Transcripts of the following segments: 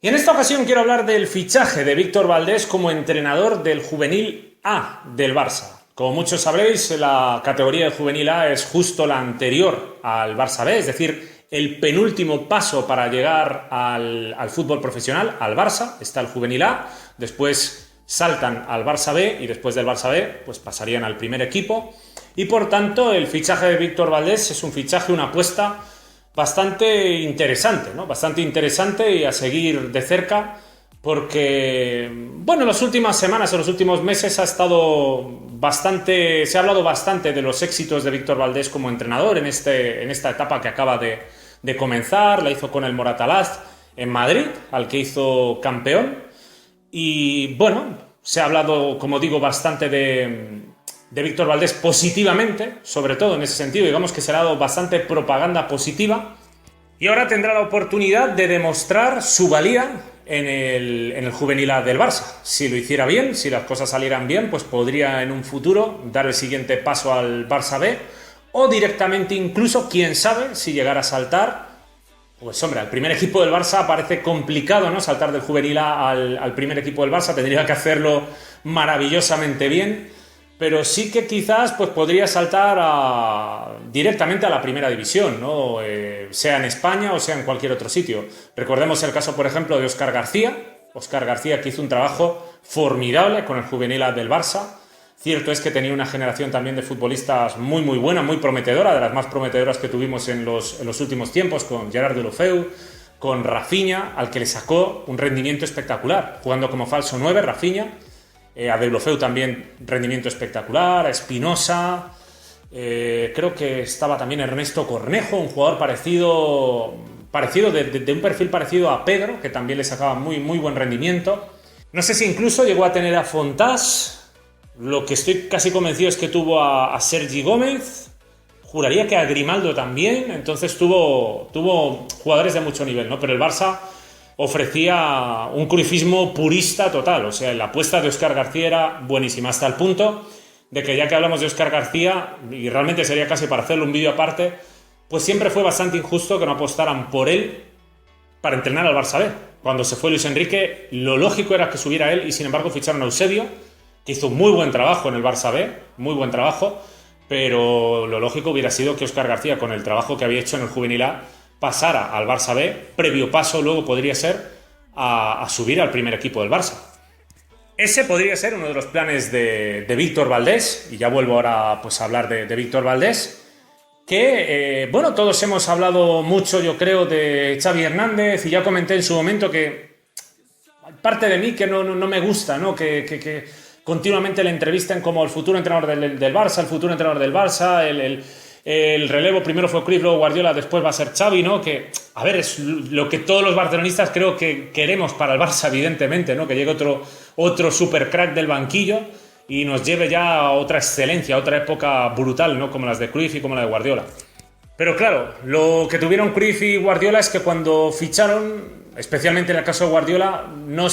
Y en esta ocasión quiero hablar del fichaje de Víctor Valdés como entrenador del Juvenil A del Barça. Como muchos sabréis, la categoría de Juvenil A es justo la anterior al Barça B, es decir, el penúltimo paso para llegar al fútbol profesional, al Barça. Está el Juvenil A, después saltan al Barça B y después del Barça B pues pasarían al primer equipo. Y por tanto el fichaje de Víctor Valdés es un fichaje, una apuesta bastante interesante, ¿no? Bastante interesante y a seguir de cerca porque, bueno, en las últimas semanas, en los últimos meses se ha hablado bastante de los éxitos de Víctor Valdés como entrenador en esta etapa que acaba de comenzar. La hizo con el Moratalaz en Madrid, al que hizo campeón. Y, bueno, se ha hablado, como digo, bastante de Víctor Valdés positivamente, sobre todo en ese sentido, digamos que se le ha dado bastante propaganda positiva y ahora tendrá la oportunidad de demostrar su valía en el Juvenil A del Barça. Si lo hiciera bien, si las cosas salieran bien, pues podría en un futuro dar el siguiente paso al Barça B o directamente incluso, quién sabe, si llegara a saltar, pues hombre, al primer equipo del Barça parece complicado, ¿no? Saltar del Juvenil A al primer equipo del Barça, tendría que hacerlo maravillosamente bien. Pero sí que quizás pues, podría saltar directamente a la primera división, ¿no? Sea en España o sea en cualquier otro sitio. Recordemos el caso, por ejemplo, de Óscar García. Óscar García, que hizo un trabajo formidable con el Juvenil A del Barça. Cierto es que tenía una generación también de futbolistas muy muy buena, muy prometedora, de las más prometedoras que tuvimos en los últimos tiempos, con Gerard Deulofeu, con Rafinha, al que le sacó un rendimiento espectacular, jugando como falso 9, Rafinha. A Deulofeu también rendimiento espectacular, a Espinosa, creo que estaba también Ernesto Cornejo, un jugador parecido de un perfil parecido a Pedro, que también le sacaba muy, muy buen rendimiento. No sé si incluso llegó a tener a Fontás, lo que estoy casi convencido es que tuvo a Sergi Gómez, juraría que a Grimaldo también, entonces tuvo jugadores de mucho nivel, ¿no? Pero el Barça ofrecía un cruyffismo purista total, o sea, la apuesta de Óscar García era buenísima, hasta el punto de que ya que hablamos de Óscar García, y realmente sería casi para hacerle un vídeo aparte, pues siempre fue bastante injusto que no apostaran por él para entrenar al Barça B. Cuando se fue Luis Enrique, lo lógico era que subiera él y sin embargo ficharon a Eusebio, que hizo muy buen trabajo en el Barça B, muy buen trabajo, pero lo lógico hubiera sido que Óscar García, con el trabajo que había hecho en el Juvenil A, pasara al Barça B, previo paso luego podría ser a subir al primer equipo del Barça. Ese podría ser uno de los planes de Víctor Valdés, y ya vuelvo ahora pues, a hablar de Víctor Valdés, que, bueno, todos hemos hablado mucho, yo creo, de Xavi Hernández, y ya comenté en su momento que parte de mí que no me gusta, ¿no? Que continuamente le entrevisten como el futuro entrenador del Barça, el futuro entrenador del Barça, el relevo primero fue Cruyff, luego Guardiola, después va a ser Xavi, ¿no? Que, a ver, es lo que todos los barcelonistas creo que queremos para el Barça, evidentemente, ¿no? Que llegue otro supercrack del banquillo y nos lleve ya a otra excelencia, a otra época brutal, ¿no? Como las de Cruyff y como la de Guardiola. Pero claro, lo que tuvieron Cruyff y Guardiola es que cuando ficharon, especialmente en el caso de Guardiola, no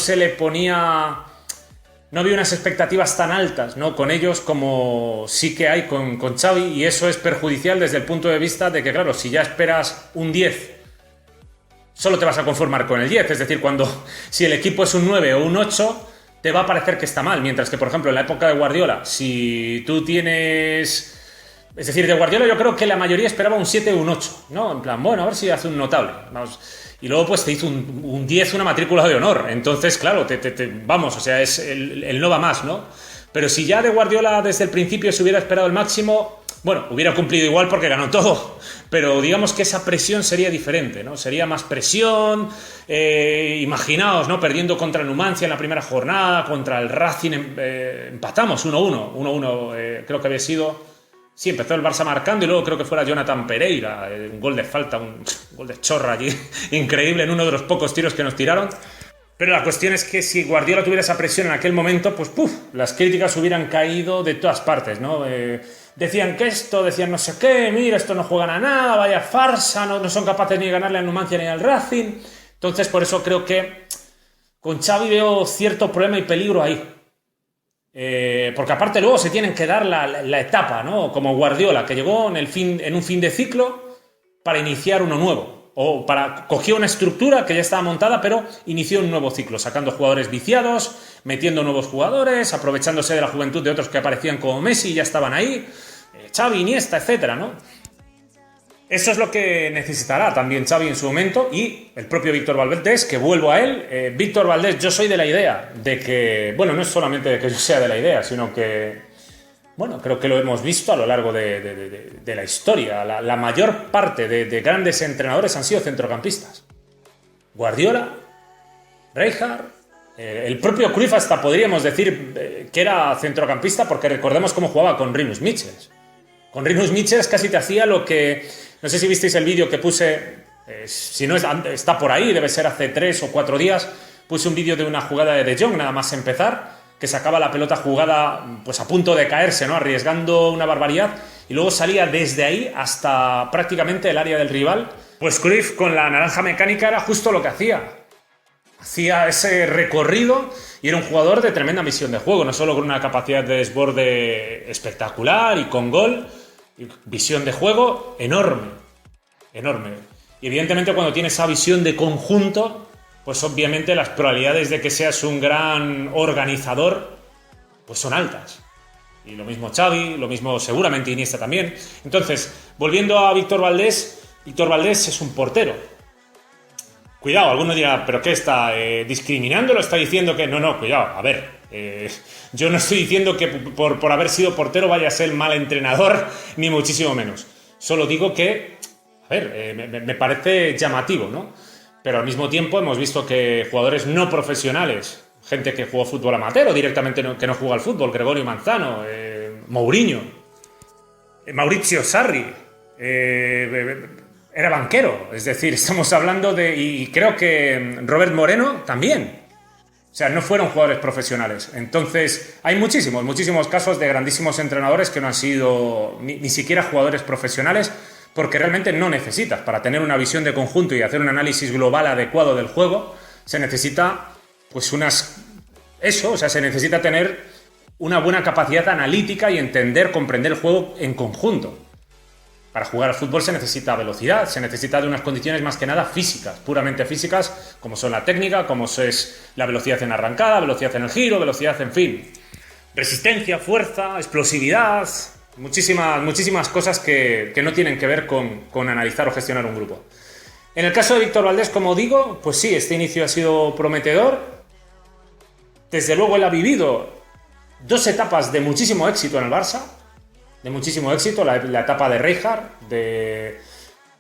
había unas expectativas tan altas, ¿no? Con ellos como sí que hay con Xavi, y eso es perjudicial desde el punto de vista de que, claro, si ya esperas un 10, solo te vas a conformar con el 10, es decir, si el equipo es un 9 o un 8, te va a parecer que está mal, mientras que, por ejemplo, en la época de Guardiola, si tú tienes... Es decir, de Guardiola yo creo que la mayoría esperaba un 7 o un 8, ¿no? En plan, bueno, a ver si hace un notable, vamos... Y luego pues te hizo un 10, una matrícula de honor. Entonces, claro, vamos, o sea, es el no va más, ¿no? Pero si ya de Guardiola desde el principio se hubiera esperado el máximo, bueno, hubiera cumplido igual porque ganó todo. Pero digamos que esa presión sería diferente, ¿no? Sería más presión, imaginaos, ¿no? Perdiendo contra el Numancia en la primera jornada, contra el Racing, empatamos 1-1, creo que había sido... Sí, empezó el Barça marcando y luego creo que fuera Jonathan Pereira, un gol de falta, un gol de chorra allí, increíble en uno de los pocos tiros que nos tiraron. Pero la cuestión es que si Guardiola tuviera esa presión en aquel momento, pues las críticas hubieran caído de todas partes, ¿no? Decían que decían no sé qué, mira, esto no juegan a nada, vaya farsa, no son capaces ni de ganarle al Numancia ni al Racing. Entonces, por eso creo que con Xavi veo cierto problema y peligro ahí. Porque aparte luego se tienen que dar la etapa, ¿no? Como Guardiola, que llegó en un fin de ciclo para iniciar uno nuevo. cogió una estructura que ya estaba montada, pero inició un nuevo ciclo, sacando jugadores viciados, metiendo nuevos jugadores, aprovechándose de la juventud de otros que aparecían como Messi y ya estaban ahí, Xavi, Iniesta, etcétera, ¿no? Eso es lo que necesitará también Xavi en su momento y el propio Víctor Valdés, que vuelvo a él. Víctor Valdés, yo soy de la idea de que, bueno, no es solamente de que yo sea de la idea, sino que, bueno, creo que lo hemos visto a lo largo de la historia. La mayor parte de grandes entrenadores han sido centrocampistas. Guardiola, Rijkaard, el propio Cruyff hasta podríamos decir que era centrocampista porque recordemos cómo jugaba con Rinus Michels. Con Rinus Michels casi te hacía lo que... No sé si visteis el vídeo que puse, si no está por ahí, debe ser hace 3 o 4 días, puse un vídeo de una jugada de Jong, nada más empezar, que sacaba la pelota jugada pues a punto de caerse, ¿no? Arriesgando una barbaridad, y luego salía desde ahí hasta prácticamente el área del rival. Pues Cruyff con la naranja mecánica era justo lo que hacía. Hacía ese recorrido y era un jugador de tremenda visión de juego, no solo con una capacidad de desborde espectacular y con gol, visión de juego enorme, enorme. Y evidentemente cuando tienes esa visión de conjunto, pues obviamente las probabilidades de que seas un gran organizador, pues son altas. Y lo mismo Xavi, lo mismo seguramente Iniesta también. Entonces, volviendo a Víctor Valdés es un portero. Cuidado, alguno dirá, ¿pero qué está discriminándolo? ¿Está diciendo que...? No, cuidado, a ver... yo no estoy diciendo que por haber sido portero vaya a ser mal entrenador, ni muchísimo menos. Solo digo que, a ver, me parece llamativo, ¿no? Pero al mismo tiempo hemos visto que jugadores no profesionales, gente que jugó fútbol amateur o directamente que no juega al fútbol, Gregorio Manzano, Mourinho, Maurizio Sarri, era banquero. Es decir, estamos hablando de... Y creo que Robert Moreno también. O sea, no fueron jugadores profesionales. Entonces, hay muchísimos casos de grandísimos entrenadores que no han sido ni siquiera jugadores profesionales porque realmente no necesitas. Para tener una visión de conjunto y hacer un análisis global adecuado del juego, se necesita, pues, se necesita tener una buena capacidad analítica y comprender el juego en conjunto. Para jugar al fútbol se necesita velocidad, se necesita de unas condiciones más que nada físicas, puramente físicas, como son la técnica, como es la velocidad en arrancada, velocidad en el giro, velocidad, en fin. Resistencia, fuerza, explosividad, muchísimas cosas que no tienen que ver con analizar o gestionar un grupo. En el caso de Víctor Valdés, como digo, pues sí, este inicio ha sido prometedor. Desde luego él ha vivido 2 etapas de muchísimo éxito en el Barça. De muchísimo éxito, la etapa de Rijkaard,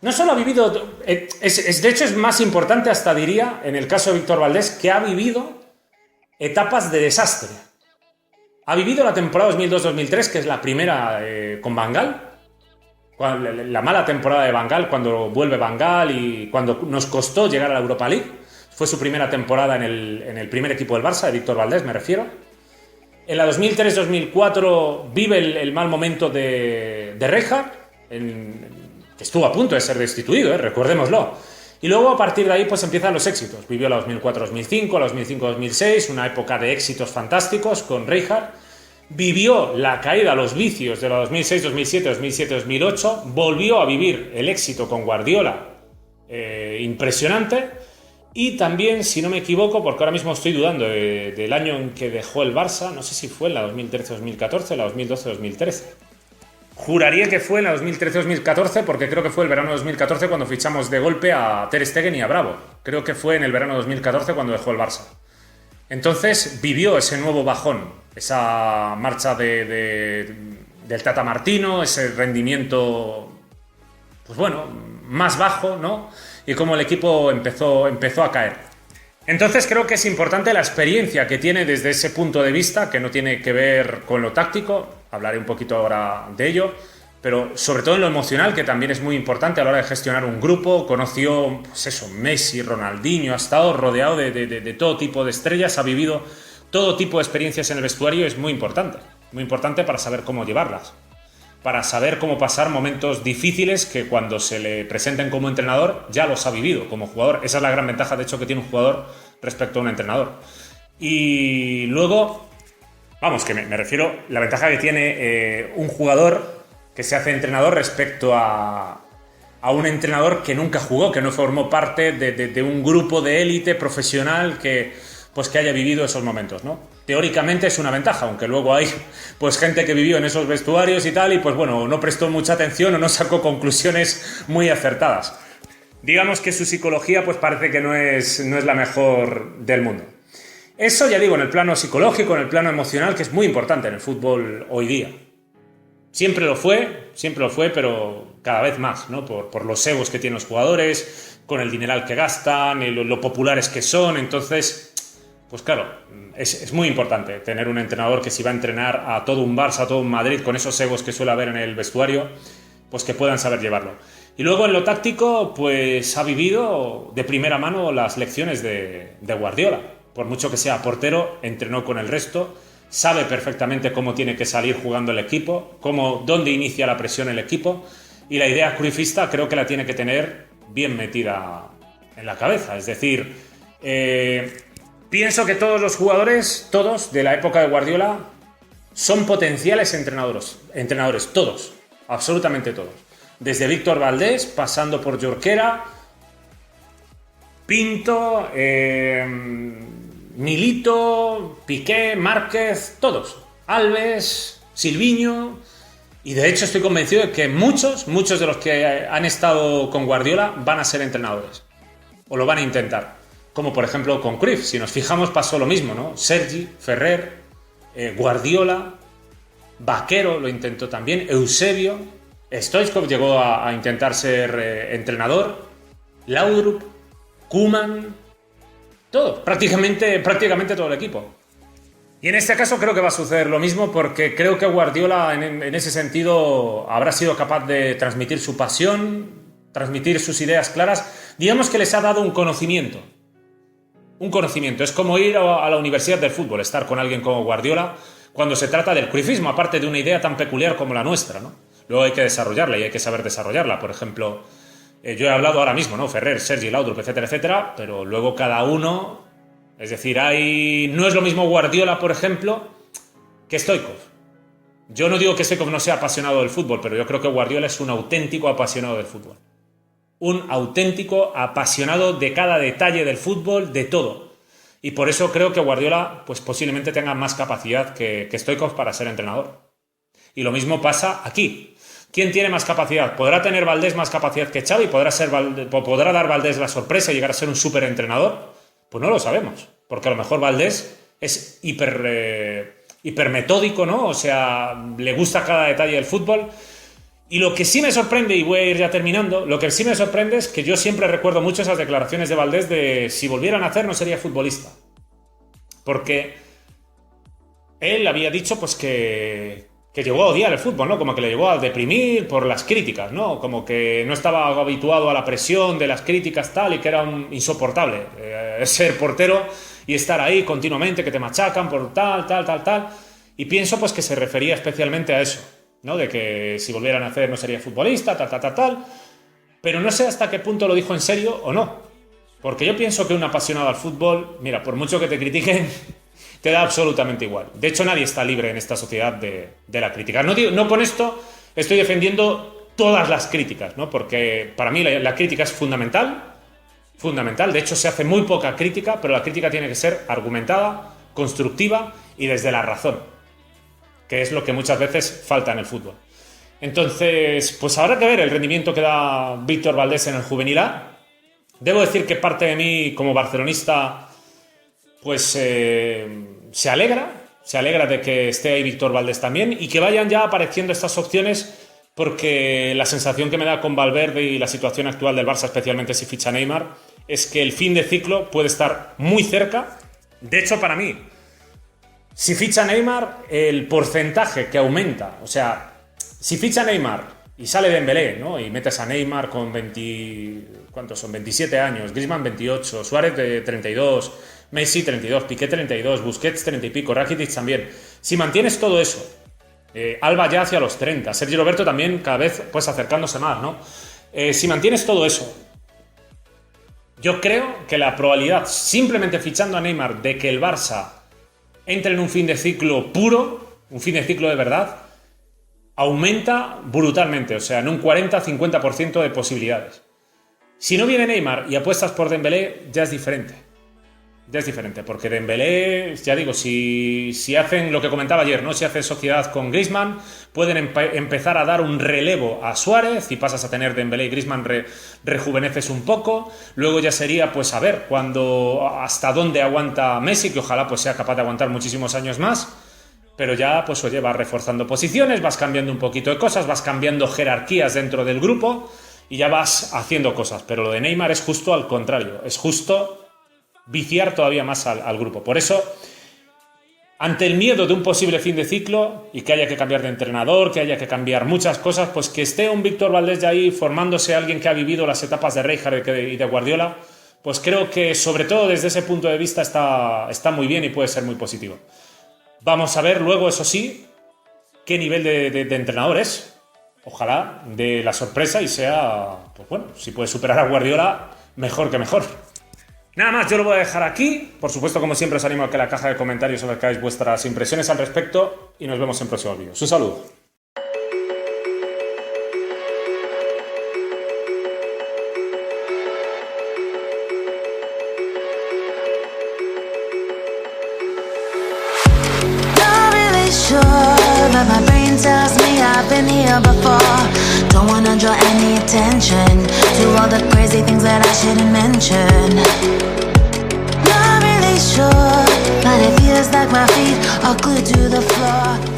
no solo ha vivido... de hecho es más importante hasta diría, en el caso de Víctor Valdés, que ha vivido etapas de desastre. Ha vivido la temporada 2002-2003, que es la primera con Van Gaal, la mala temporada de Van Gaal, cuando vuelve Van Gaal y cuando nos costó llegar a la Europa League. Fue su primera temporada en el primer equipo del Barça, de Víctor Valdés me refiero. En la 2003-2004 vive el mal momento de Rijkaard, que estuvo a punto de ser destituido, recordémoslo. Y luego a partir de ahí pues empiezan los éxitos. Vivió la 2004-2005, la 2005-2006, una época de éxitos fantásticos con Rijkaard. Vivió la caída, los vicios de la 2006-2007, 2007-2008. Volvió a vivir el éxito con Guardiola, impresionante. Y también, si no me equivoco, porque ahora mismo estoy dudando del año en que dejó el Barça, no sé si fue en la 2013-2014, la 2012-2013. Juraría que fue en la 2013-2014 porque creo que fue el verano de 2014 cuando fichamos de golpe a Ter Stegen y a Bravo. Creo que fue en el verano de 2014 cuando dejó el Barça. Entonces vivió ese nuevo bajón, esa marcha del Tata Martino, ese rendimiento, pues bueno, más bajo, ¿no? Y cómo el equipo empezó a caer. Entonces creo que es importante la experiencia que tiene desde ese punto de vista, que no tiene que ver con lo táctico, hablaré un poquito ahora de ello, pero sobre todo en lo emocional, que también es muy importante a la hora de gestionar un grupo. Conoció, pues eso, Messi, Ronaldinho, ha estado rodeado de todo tipo de estrellas, ha vivido todo tipo de experiencias en el vestuario, es muy importante para saber cómo llevarlas. Para saber cómo pasar momentos difíciles que cuando se le presenten como entrenador ya los ha vivido como jugador. Esa es la gran ventaja, de hecho, que tiene un jugador respecto a un entrenador. Y luego, vamos, que me refiero, la ventaja que tiene un jugador que se hace entrenador respecto a a un entrenador que nunca jugó, que no formó parte de un grupo de élite profesional que haya vivido esos momentos, ¿no? Teóricamente es una ventaja, aunque luego hay pues gente que vivió en esos vestuarios y tal, y pues bueno, no prestó mucha atención o no sacó conclusiones muy acertadas. Digamos que su psicología pues parece que no es la mejor del mundo. Eso ya digo, en el plano psicológico, en el plano emocional, que es muy importante en el fútbol hoy día. Siempre lo fue, pero cada vez más, ¿no? Por los egos que tienen los jugadores, con el dineral que gastan, lo populares que son. Entonces, pues claro, es muy importante tener un entrenador que si va a entrenar a todo un Barça, a todo un Madrid, con esos egos que suele haber en el vestuario, pues que puedan saber llevarlo. Y luego en lo táctico, pues ha vivido de primera mano las lecciones de Guardiola. Por mucho que sea portero, entrenó con el resto, sabe perfectamente cómo tiene que salir jugando el equipo, dónde inicia la presión el equipo, y la idea cruyffista creo que la tiene que tener bien metida en la cabeza. Es decir, pienso que todos los jugadores, todos de la época de Guardiola, son potenciales entrenadores, todos, absolutamente todos. Desde Víctor Valdés, pasando por Jorquera, Pinto, Milito, Piqué, Márquez, todos. Alves, Silviño. Y de hecho estoy convencido de que muchos de los que han estado con Guardiola van a ser entrenadores. O lo van a intentar. Como por ejemplo con Cruyff. Si nos fijamos pasó lo mismo, ¿no? Sergi, Ferrer, Guardiola, Vaquero lo intentó también, Eusebio, Stoichkov llegó a intentar ser entrenador, Laudrup, Koeman, todo, prácticamente todo el equipo. Y en este caso creo que va a suceder lo mismo, porque creo que Guardiola en ese sentido habrá sido capaz de transmitir su pasión, transmitir sus ideas claras. Digamos que les ha dado un conocimiento. Es como ir a la universidad del fútbol, estar con alguien como Guardiola cuando se trata del cruyffismo, aparte de una idea tan peculiar como la nuestra, ¿no? Luego hay que desarrollarla y hay que saber desarrollarla. Por ejemplo, yo he hablado ahora mismo, ¿no? Ferrer, Sergi, Laudrup, etcétera, etcétera, pero luego cada uno... Es decir, no es lo mismo Guardiola, por ejemplo, que Stoichkov. Yo no digo que Stoichkov no sea apasionado del fútbol, pero yo creo que Guardiola es un auténtico apasionado del fútbol. Un auténtico apasionado de cada detalle del fútbol, de todo. Y por eso creo que Guardiola pues posiblemente tenga más capacidad que Stoichkov para ser entrenador. Y lo mismo pasa aquí. ¿Quién tiene más capacidad? ¿Podrá tener Valdés más capacidad que Xavi? ¿Podrá dar Valdés la sorpresa y llegar a ser un superentrenador? Pues no lo sabemos. Porque a lo mejor Valdés es hipermetódico, ¿no? O sea, le gusta cada detalle del fútbol. Y lo que sí me sorprende, y voy a ir ya terminando, lo que sí me sorprende es que yo siempre recuerdo mucho esas declaraciones de Valdés de si volvieran a hacer no sería futbolista. Porque él había dicho pues que llegó a odiar el fútbol, ¿no? Como que le llegó a deprimir por las críticas, ¿no? Como que no estaba habituado a la presión de las críticas tal y que era insoportable ser portero y estar ahí continuamente, que te machacan por tal. Y pienso pues que se refería especialmente a eso, ¿no? De que si volvieran a hacer no sería futbolista, tal. Pero no sé hasta qué punto lo dijo en serio o no. Porque yo pienso que un apasionado al fútbol, mira, por mucho que te critiquen, te da absolutamente igual. De hecho, nadie está libre en esta sociedad de la crítica. No con esto estoy defendiendo todas las críticas, ¿no? Porque para mí la crítica es fundamental. De hecho, se hace muy poca crítica, pero la crítica tiene que ser argumentada, constructiva y desde la razón, que es lo que muchas veces falta en el fútbol. Entonces, pues habrá que ver el rendimiento que da Víctor Valdés en el Juvenil A. Debo decir que parte de mí, como barcelonista, pues se alegra de que esté ahí Víctor Valdés también y que vayan ya apareciendo estas opciones, porque la sensación que me da con Valverde y la situación actual del Barça, especialmente si ficha Neymar, es que el fin de ciclo puede estar muy cerca. De hecho, para mí, si ficha Neymar, el porcentaje que aumenta, o sea, si ficha Neymar y sale Dembélé, ¿no? Y metes a Neymar con 27 años, Griezmann 28, Suárez de 32, Messi 32, Piqué 32, Busquets 30 y pico, Rakitic también. Si mantienes todo eso, Alba ya hacia los 30, Sergi Roberto también cada vez pues acercándose más, ¿no? Si mantienes todo eso, yo creo que la probabilidad, simplemente fichando a Neymar, de que el Barça entre en un fin de ciclo puro, un fin de ciclo de verdad, aumenta brutalmente, o sea, en un 40-50% de posibilidades. Si no viene Neymar y apuestas por Dembélé, ya es diferente. Ya es diferente, porque Dembélé, ya digo, si hacen lo que comentaba ayer, ¿no? Si hacen sociedad con Griezmann, pueden empezar a dar un relevo a Suárez y pasas a tener Dembélé y Griezmann, rejuveneces un poco. Luego ya sería, pues, a ver hasta dónde aguanta Messi, que ojalá pues sea capaz de aguantar muchísimos años más. Pero ya, pues oye, vas reforzando posiciones, vas cambiando un poquito de cosas, vas cambiando jerarquías dentro del grupo y ya vas haciendo cosas. Pero lo de Neymar es justo al contrario, es justo viciar todavía más al grupo. Por eso, ante el miedo de un posible fin de ciclo y que haya que cambiar de entrenador, que haya que cambiar muchas cosas, pues que esté un Víctor Valdés ya ahí formándose, alguien que ha vivido las etapas de Rijkaard y de Guardiola, pues creo que sobre todo desde ese punto de vista está muy bien y puede ser muy positivo. Vamos a ver luego, eso sí, qué nivel de entrenador es. Ojalá dé la sorpresa y sea, pues bueno, si puede superar a Guardiola, mejor que mejor. Nada más, yo lo voy a dejar aquí. Por supuesto, como siempre, os animo a que en la caja de comentarios os hagáis vuestras impresiones al respecto y nos vemos en próximos vídeos. Un saludo. But my brain tells me I've been here before. Don't wanna draw any attention to all the crazy things that I shouldn't mention. Not really sure, but it feels like my feet are glued to the floor.